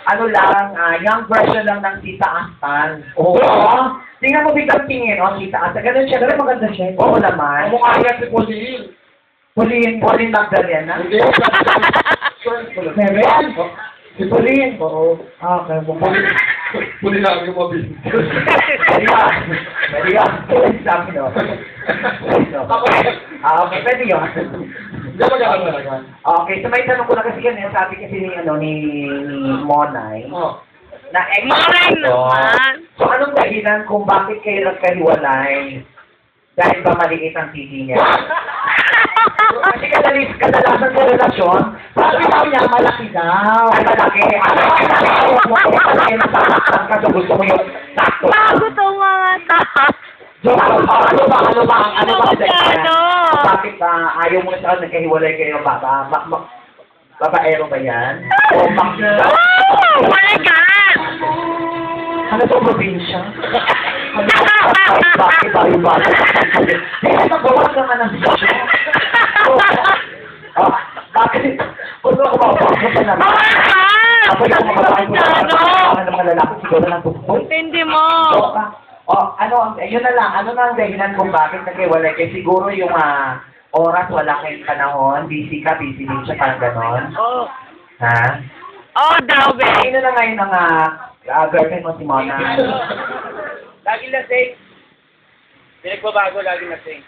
ano lang, young version lang ng Tita Astan. Oo. Tingnan mo biglang tingin, Tita Astan. Ganun siya, ganun maganda siya. Oo naman. Mukha niya si Pauline. Pauline Magdalena? Hindi. Meron? Si Pauline? Oo. Okay, Pauline. Pauline lang yung mabili. Pwede yan. Sabi no. Pwede yun. Hindi magkakaroon talaga. Okay, so may tanong ko na kasi yan, sabi kasi ni Monay, na Monay naman! So anong dahilan kung bakit kayo nagkahiwalay? Dahil ba maliit ang titi niya? Kasi kadalasan sa relasyon, sabi daw niya, malaki daw. Ay, malaki. Malaki na saktan ka, so gusto mo yung sakto. Gusto mga tao. Ano ba? Ano? Bakit ayaw mo sa nagkahiwalay kayo? Babaero ba yan? O makita? Oh my God! Ano itong probinsya? Bakit tayo ba? Hindi magawa naman ang bisyo. Bakit? Kung ako mapapasok ka naman. Kapag ako mapapasok ng mga lalaki, siguro ng tukto. Hindi mo. Yun na lang. Ano na ang dahilan kung bakit nagkiwalay kayo? Siguro yung oras, wala kayong panahon, busy din siya, parang ganon. Oh. Ha? Oh, daw, be. Sino na ngayon ang girlfriend mo, si Mona? Lagi lasing. Pinagbabago, lagi lasing.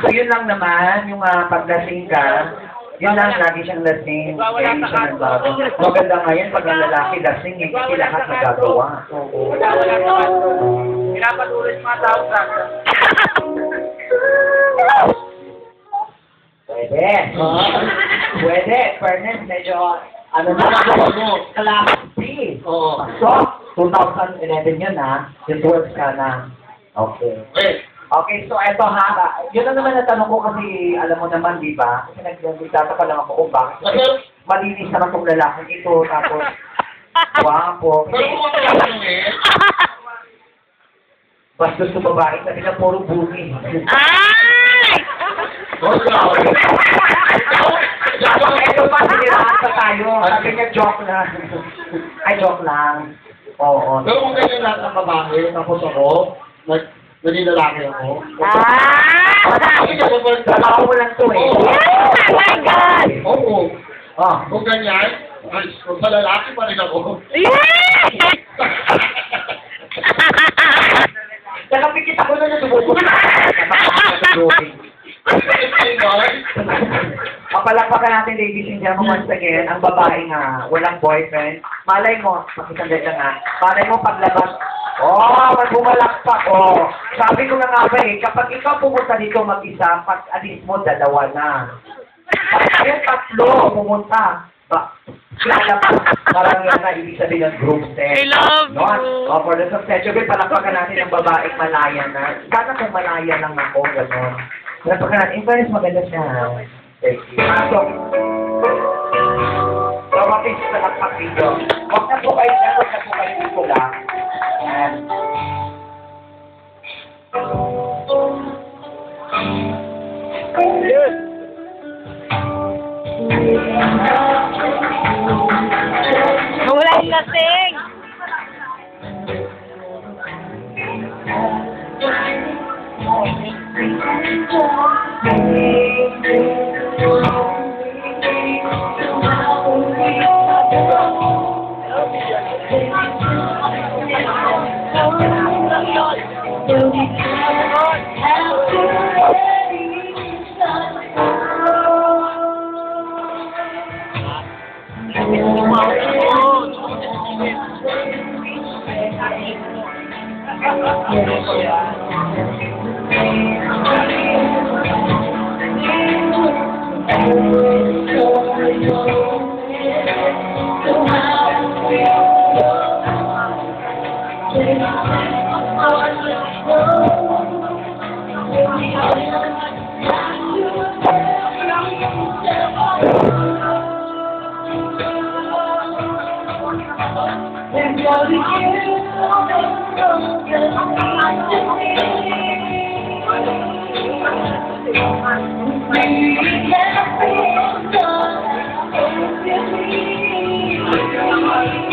So yun lang naman, yung paglasing ka, yun lang, lagi siyang lasing. Kaya hindi siya nagbago. Maganda ngayon, pag ang lalaki lasing, hindi lahat nagagawa. Wala naman. Pinapatuloy yung mga tao sa akin. Pwede. Pwede. Fairness, medyo, class B. Oo. So, 2011 yun yung 12 ka na. Okay. Okay, so eto yun na naman natanong ko kasi alam mo naman, di ba? Kasi nagtataka lang ako kung bakit. Malinis naman itong lalaking ito, tapos guwapo. Pero kung ano lang Bastos sa babae, sabi na puro booking. Ay! Ito pa, siniraan pa tayo. Sabi niya, joke lang. Ay, joke lang. Oo. Pero kung ganyan lahat ng babae, tapos ako, naging lalaki ako. Trabaho mo lang to eh. Oh my God! Oo. Kung ganyan, kung sa lalaki pa rin ako. Yeah! Nakapikit ako na natubog. Papalakpakan natin, ladies and gentlemen, once again, ang babae nga, walang boyfriend. Malay mo, makisandal lang malay mo paglabas, magbumalakpak, Sabi ko na nga ba kapag ikaw pumunta dito mag-isa, pag alis mo, dalawa na. Pag kayo tatlo pumunta, lalabas, parang yan na, ibig sabihin ng group set. I love you. For the success, palakpakan natin ang babaeng malaya na. Gano'n kung malaya lang ako, gano'n. Palakpakan natin. In fairness, maganda siya. Thank you. So, mapis sa palakpak dito. Huwag na po kayo dito lang. Yes. Wala yung lasing! Thank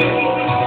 you.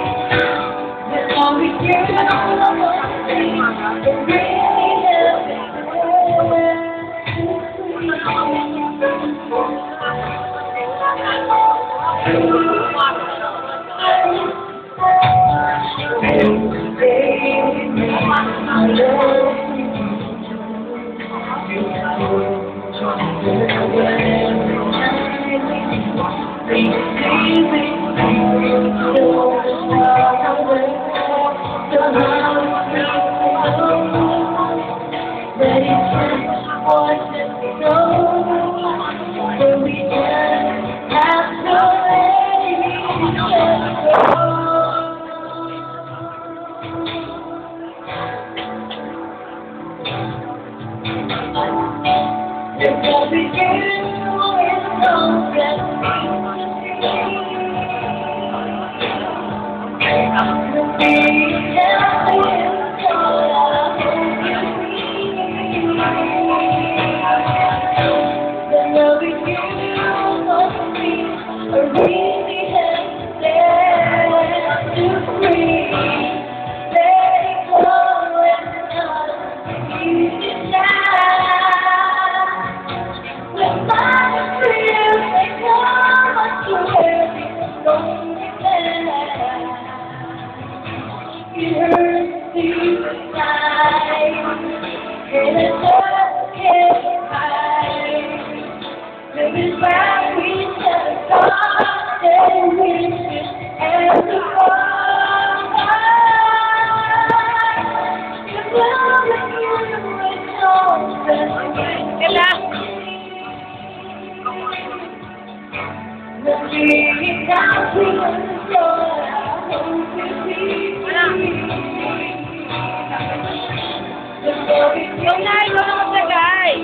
Yung nai ko na maglagay.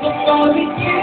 Before we